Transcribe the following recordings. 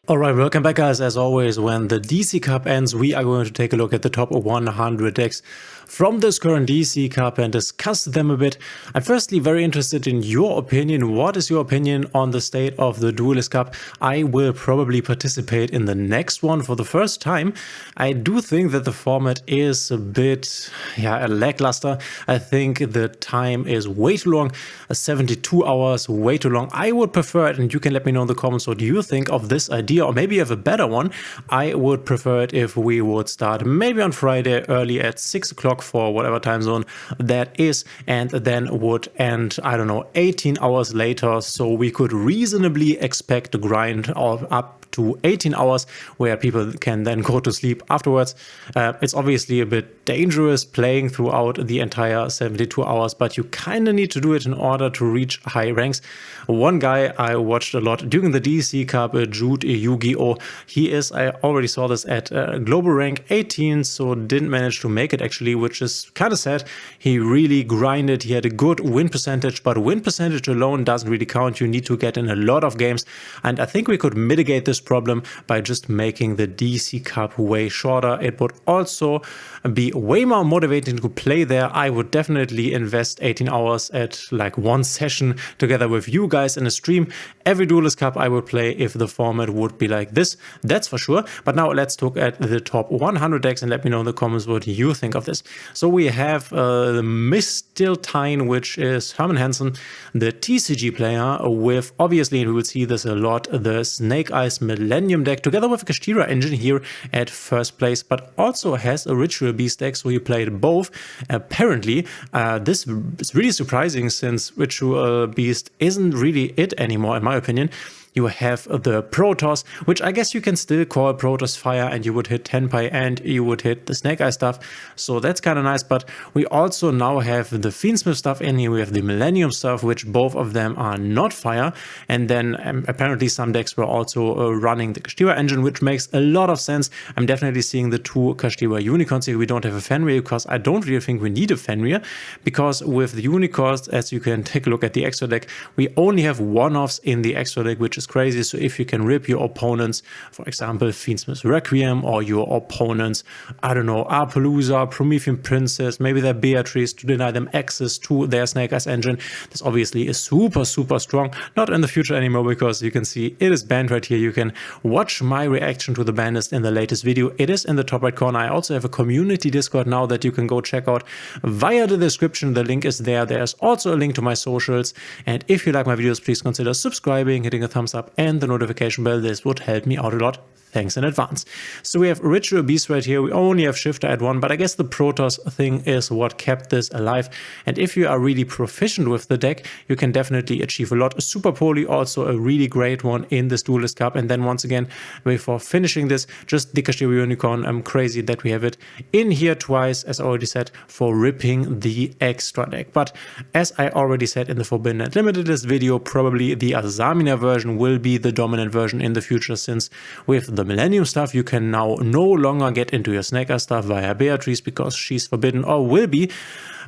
Alright, welcome back guys. As always, when the DC Cup ends, we are going to take a look at the top 100 decks from this current DC Cup and discuss them a bit. I'm firstly very interested in your opinion. What is your opinion on the state of the Duelist Cup? I will probably participate in the next one for the first time. I do think that the format is a bit lackluster. I think the time is way too long, 72 hours, way too long. I would prefer it, and you can let me know in the comments what you think of this idea, or maybe you have a better one. I would prefer it if we would start maybe on Friday early at 6 o'clock for whatever time zone that is, and then would end, I don't know, 18 hours later, so we could reasonably expect a grind of up to 18 hours where people can then go to sleep afterwards. It's obviously a bit dangerous playing throughout the entire 72 hours, but you kind of need to do it in order to reach high ranks. One guy I watched a lot during the DC Cup, Jude Yugioh, he is, I already saw this at global rank 18, so didn't manage to make it actually, which is kind of sad. He really grinded, he had a good win percentage, but win percentage alone doesn't really count. You need to get in a lot of games, and I think we could mitigate this problem by just making the DC Cup way shorter. It would also be way more motivating to play there. I would definitely invest 18 hours at like one session together with you guys in a stream. Every Duelist Cup I would play if the format would be like this, that's for sure. But now let's look at the top 100 decks and let me know in the comments what you think of this. So we have the Mistiltine, which is Herman Hansen, the TCG player with, obviously, and we will see this a lot, the Snake Eyes Millennium deck together with a Kashtira engine here at first place, but also has a Ritual Beast deck, so he played both. Apparently, this is really surprising since Ritual Beast isn't really it anymore, in my opinion. You have the Protoss, which I guess you can still call Protoss Fire, and you would hit Tenpai and you would hit the Snake Eye stuff. So that's kind of nice. But we also now have the Fiendsmith stuff in here. We have the Millennium stuff, which both of them are not Fire. And then apparently some decks were also running the Kashtira engine, which makes a lot of sense. I'm definitely seeing the two Kashtira Unicorns here. We don't have a Fenrir because I don't really think we need a Fenrir, because with the Unicorns, as you can take a look at the extra deck, we only have one-offs in the extra deck, which is crazy. So if you can rip your opponents, for example, Fiendsmith Requiem, or your opponents, I don't know, Apalooza, Promethean Princess, maybe their Beatrice, to deny them access to their Snake Eyes engine, this obviously is super strong. Not in the future anymore, because you can see it is banned right here. You can watch my reaction to the ban list in the latest video. It is in the top right corner. I also have a community Discord now that you can go check out via the description. The link is there. There's also a link to my socials, and if you like my videos, please consider subscribing, hitting a thumbs up and the notification bell. This would help me out a lot. Thanks in advance. So we have Ritual Beast right here. We only have Shifter at 1, but I guess the Protoss thing is what kept this alive. And if you are really proficient with the deck, you can definitely achieve a lot. Super Poly, also a really great one in this Duelist Cup. And then once again, before finishing this, just the Kashtira Unicorn. I'm crazy that we have it in here twice, as I already said, for ripping the extra deck. But as I already said in the Forbidden and Limited List video, probably the Azamina version will be the dominant version in the future, since with the Millennium stuff you can now no longer get into your Snake Eye stuff via Beatrice, because she's forbidden, or will be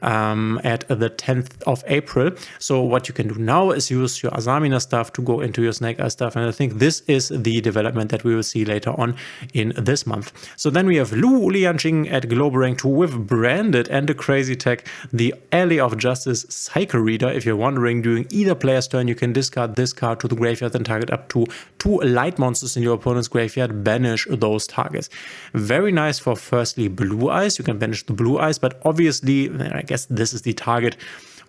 at the 10th of April. So what you can do now is use your Azamina stuff to go into your Snake Eye stuff, and I think this is the development that we will see later on in this month. So then we have Lu Lianqing at global rank 2 with branded and a crazy tech, the Ally of Justice Cycle Reader. If you're wondering, during either player's turn you can discard this card to the graveyard and target up to 2 light monsters in your opponent's graveyard, banish those targets. Very nice for firstly Blue Eyes. You can banish the Blue Eyes, but obviously I guess this is the target,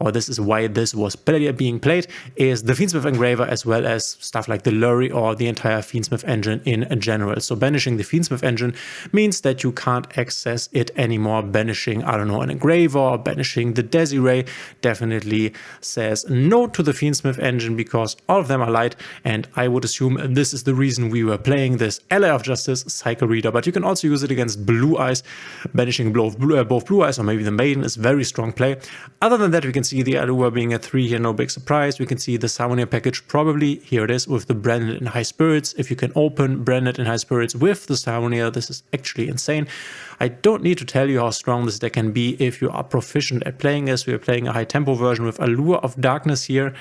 or this is why this was being played, is the Fiendsmith Engraver, as well as stuff like the Lurry or the entire Fiendsmith engine in general. So banishing the Fiendsmith engine means that you can't access it anymore. Banishing, I don't know, an Engraver or banishing the Desiree definitely says no to the Fiendsmith engine, because all of them are light, and I would assume this is the reason we were playing this Ally of Justice Cycle Reader. But you can also use it against Blue Eyes. Banishing both Blue Eyes, or maybe the Maiden, is very strong play. Other than that, we can see the Allure being a 3 here, no big surprise. We can see the Souvenir package probably, here it is, with the Branded in High Spirits. If you can open Branded in High Spirits with the Souvenir, this is actually insane. I don't need to tell you how strong this deck can be if you are proficient at playing this. We are playing a high tempo version with Allure of Darkness here.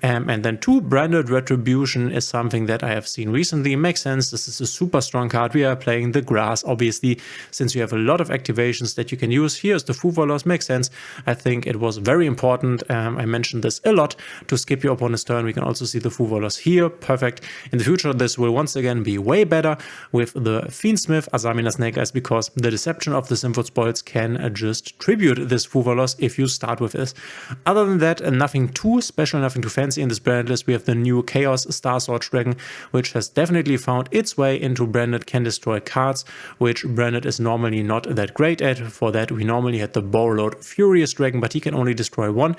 And then 2 Branded Retribution is something that I have seen recently. Makes sense. This is a super strong card. We are playing the Grass, obviously, since you have a lot of activations that you can use. Here's the Fuvolos. Makes sense. I think it was very important. I mentioned this a lot to skip your opponent's turn. We can also see the Fuvolos here. Perfect. In the future, this will once again be way better with the Fiendsmith, Asamina Snake Eyes, because the Deception of the Symphod Spoils can just tribute this Fuvolos if you start with this. Other than that, nothing too special, nothing too fancy in this brand list. We have the new Chaos Star Sword Dragon, which has definitely found its way into Branded Can Destroy cards, which Branded is normally not that great at. For that, we normally had the Borrowed Furious Dragon, but he can only destroy 1.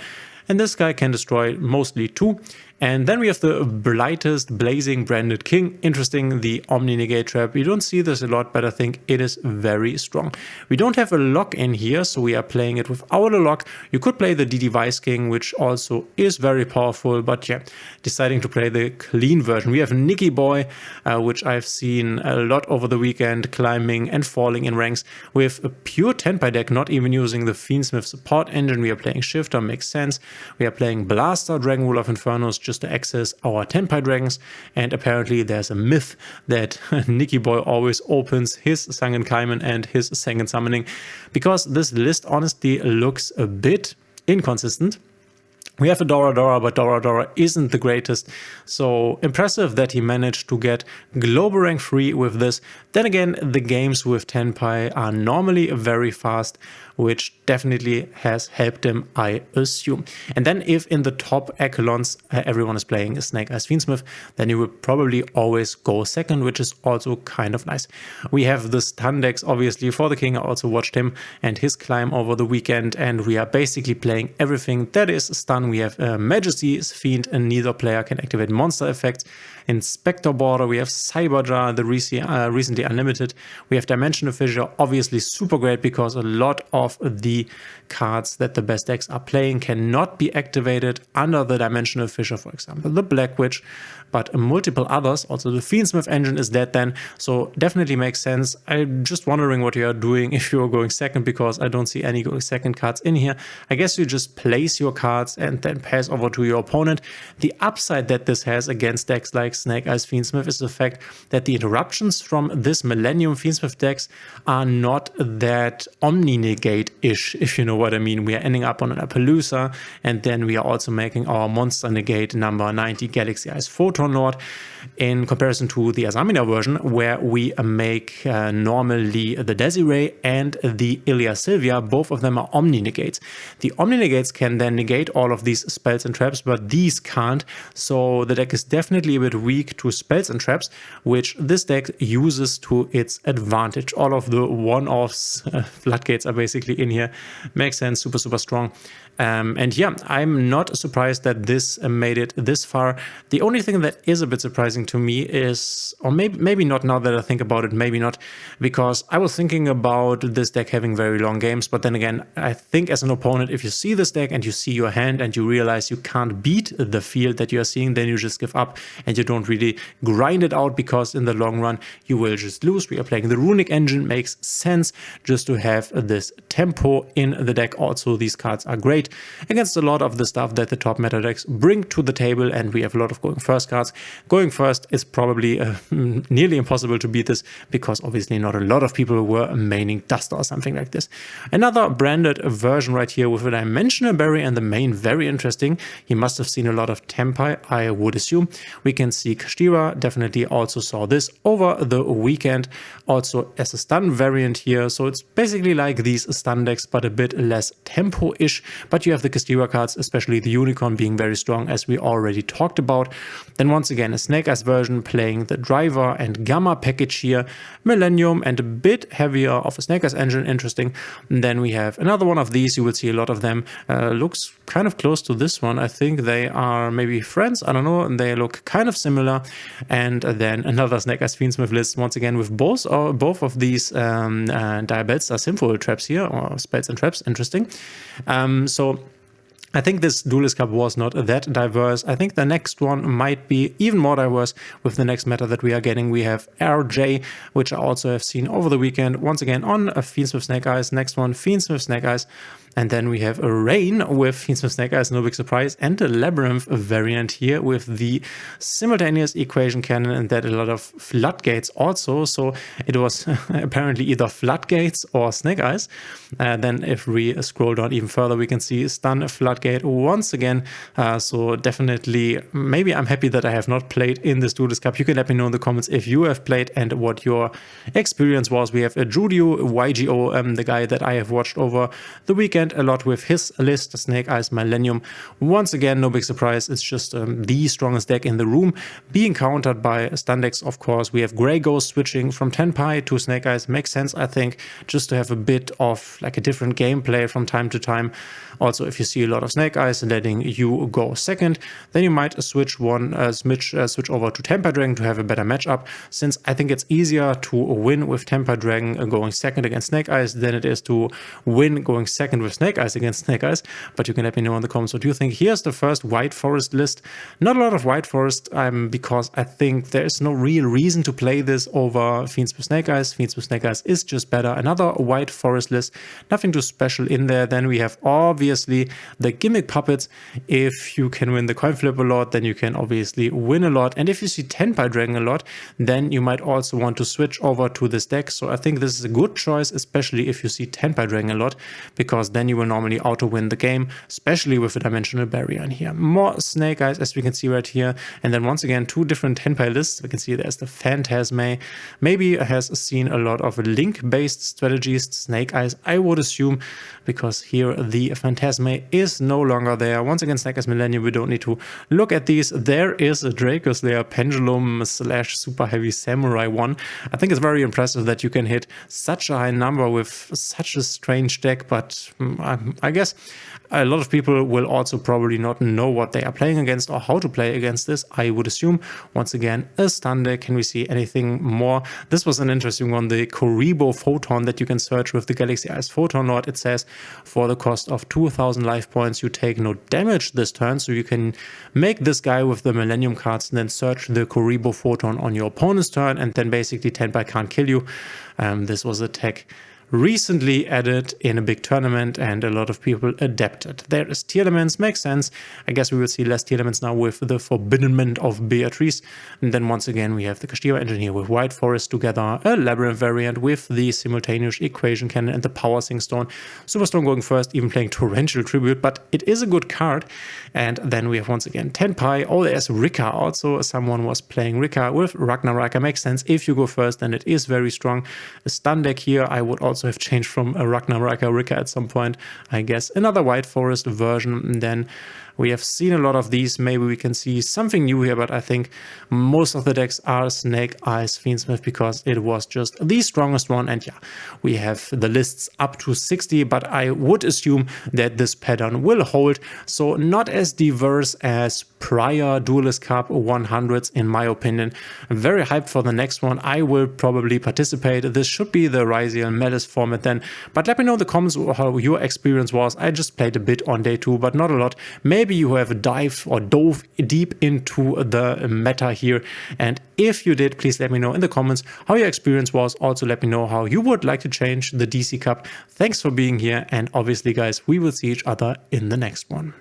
And this guy can destroy mostly 2. And then we have the Blightest Blazing Branded King. Interesting, the Omni Negate Trap. We don't see this a lot, but I think it is very strong. We don't have a lock in here, so we are playing it without a lock. You could play the DD Vice King, which also is very powerful, but yeah, deciding to play the clean version. We have Nicky Boy, which I've seen a lot over the weekend, climbing and falling in ranks with a pure Tenpai deck, not even using the Fiendsmith support engine. We are playing Shifter, makes sense. We are playing Blaster, Dragon Rule of Infernos, just to access our Tenpai dragons, and apparently there's a myth that Nicky Boy always opens his Sangen Kaimen and his Sangen Summoning, because this list honestly looks a bit inconsistent. We have a Dora Dora, but Dora Dora isn't the greatest, so impressive that he managed to get global rank 3 with this. Then again, the games with Tenpai are normally very fast, which definitely has helped him, I assume. And then if in the top echelons everyone is playing a Snake Eyes Fiendsmith, then you will probably always go second, which is also kind of nice. We have the stun decks, obviously, for the king. I also watched him and his climb over the weekend, and we are basically playing everything that is stun. We have Majesty's Fiend, and neither player can activate monster effects. In Spectre Border, we have Cyberjar, the recently unlimited. We have Dimensional Fissure, obviously super great because a lot of the cards that the best decks are playing cannot be activated under the Dimensional Fissure, for example, the Black Witch, but multiple others. Also, the Fiendsmith engine is dead then, so definitely makes sense. I'm just wondering what you are doing if you are going second, because I don't see any going second cards in here. I guess you just place your cards and then pass over to your opponent. The upside that this has against decks like Snake Eyes Fiendsmith is the fact that the interruptions from this Millennium Fiendsmith decks are not that Omni-Negate-ish, if you know what I mean. We are ending up on an Appaloosa, and then we are also making our Monster Negate number 90 Galaxy Eyes Photon Lord, in comparison to the Asamina version, where we make normally the Desiree and the Ilia Sylvia. Both of them are Omni-Negates. The Omni-Negates can then negate all of these spells and traps, but these can't, so the deck is definitely a bit weak to spells and traps, which this deck uses to its advantage. All of the one-offs, floodgates are basically in here. Makes sense, super, super strong. And yeah, I'm not surprised that this made it this far. The only thing that is a bit surprising to me is, or maybe not now that I think about it, maybe not, because I was thinking about this deck having very long games, but then again, I think as an opponent, if you see this deck and you see your hand and you realize you can't beat the field that you are seeing, then you just give up and you don't really grind it out, because in the long run, you will just lose. We are playing the Runic engine, makes sense just to have this tempo in the deck. Also, these cards are great against a lot of the stuff that the top meta decks bring to the table, and we have a lot of going first cards. Going first is probably nearly impossible to beat this, because obviously not a lot of people were maining Duster or something like this. Another branded version right here with a Dimensional Berry and the main, very interesting. He must have seen a lot of Tenpai, I would assume. We can see Kashtira, definitely also saw this over the weekend, also as a stun variant here. So it's basically like these stun decks, but a bit less tempo-ish. But you have the Kashtira cards, especially the Unicorn, being very strong, as we already talked about. Then once again, a Snake Eyes version playing the Driver and Gamma package here, Millennium, and a bit heavier of a Snake Eyes engine, interesting. And then we have another one of these, you will see a lot of them, looks kind of close to this one. I think they are maybe friends, I don't know, and they look kind of similar. And then another Snake Eyes Fiendsmith list, once again with both of these Diabellstar Symphoid traps here, or spells and traps, interesting. So I think this Duelist Cup was not that diverse. I think the next one might be even more diverse with the next meta that we are getting. We have RJ, which I also have seen over the weekend, once again on a Fiends with Snake Eyes. Next one, Fiends with Snake Eyes. And then we have a Rain with Fiends with Snake Eyes, no big surprise, and a Labyrinth variant here with the simultaneous equation cannon, and that a lot of floodgates also. So it was apparently either floodgates or Snake Eyes. Then if we scroll down even further, we can see stun floodgate once again. So definitely, maybe I'm happy that I have not played in this Duelist Cup. You can let me know in the comments if you have played and what your experience was. We have a yugioh, the guy that I have watched over the weekend a lot with his list, Snake Eyes Millennium. Once again, no big surprise, it's just the strongest deck in the room, being countered by stun decks, of course. We have Grey Ghost switching from Tenpai to Snake Eyes. Makes sense, I think, just to have a bit of like a different gameplay from time to time. Also, if you see a lot of Snake Eyes, letting you go second, then you might switch over to Tenpai Dragon to have a better matchup, since I think it's easier to win with Tenpai Dragon going second against Snake Eyes than it is to win going second with Snake Eyes against Snake Eyes. But you can let me know in the comments what you think. Here's the first White Forest list. Not a lot of White Forest, because I think there is no real reason to play this over Fiends with Snake Eyes. Fiends with Snake Eyes is just better. Another White Forest list, nothing too special in there. Then we have obviously the gimmick puppets. If you can win the coin flip a lot, then you can obviously win a lot. And if you see Tenpai Dragon a lot, then you might also want to switch over to this deck. So I think this is a good choice, especially if you see Tenpai Dragon a lot, because then you will normally auto-win the game, especially with a dimensional barrier in here. More Snake Eyes, as we can see right here. And then once again, two different Tenpai lists. We can see there's the Phantasme. Maybe has seen a lot of link-based strategies. Snake Eyes, I would assume, because here the Phantasme is no longer there. Once again, Snake Eyes Millennium, we don't need to look at these. There is a Draco Slayer Pendulum / Super Heavy Samurai one. I think it's very impressive that you can hit such a high number with such a strange deck, but I guess a lot of people will also probably not know what they are playing against or how to play against this, I would assume. Once again, a stun deck. Can we see anything more? This was an interesting one, the Kuribo Photon that you can search with the Galaxy Eyes Photon Lord. It says for the cost of 2000 life points, you take no damage this turn. So you can make this guy with the Millennium cards and then search the Kuribo Photon on your opponent's turn, and then basically Tenpai can't kill you. This was a tech recently added in a big tournament, and a lot of people adapted. There is tier elements, makes sense. I guess we will see less tier elements now with the Forbiddenment of Beatrice. And then once again, we have the Castillo Engineer with White Forest together, a Labyrinth variant with the simultaneous equation cannon and the Power Sing Stone. Superstone going first, even playing Torrential Tribute, but it is a good card. And then we have once again Tenpai. Oh, there's Rika also. Someone was playing Rika with Ragnaraka. Makes sense. If you go first, then it is very strong. A stun deck here. I would also have changed from a Ragnaraka Rika at some point, I guess. Another White Forest version. And then we have seen a lot of these. Maybe we can see something new here, but I think most of the decks are Snake Eyes Fiendsmith because it was just the strongest one. And yeah, we have the lists up to 60, but I would assume that this pattern will hold. So not as diverse as prior Duelist Cup 100s, in my opinion. I'm very hyped for the next one. I will probably participate. This should be the Ryziel Melis format then. But let me know in the comments how your experience was. I just played a bit on day 2, but not a lot. Maybe you have dove deep into the meta here. And if you did, please let me know in the comments how your experience was. Also, let me know how you would like to change the DC Cup. Thanks for being here. And obviously, guys, we will see each other in the next one.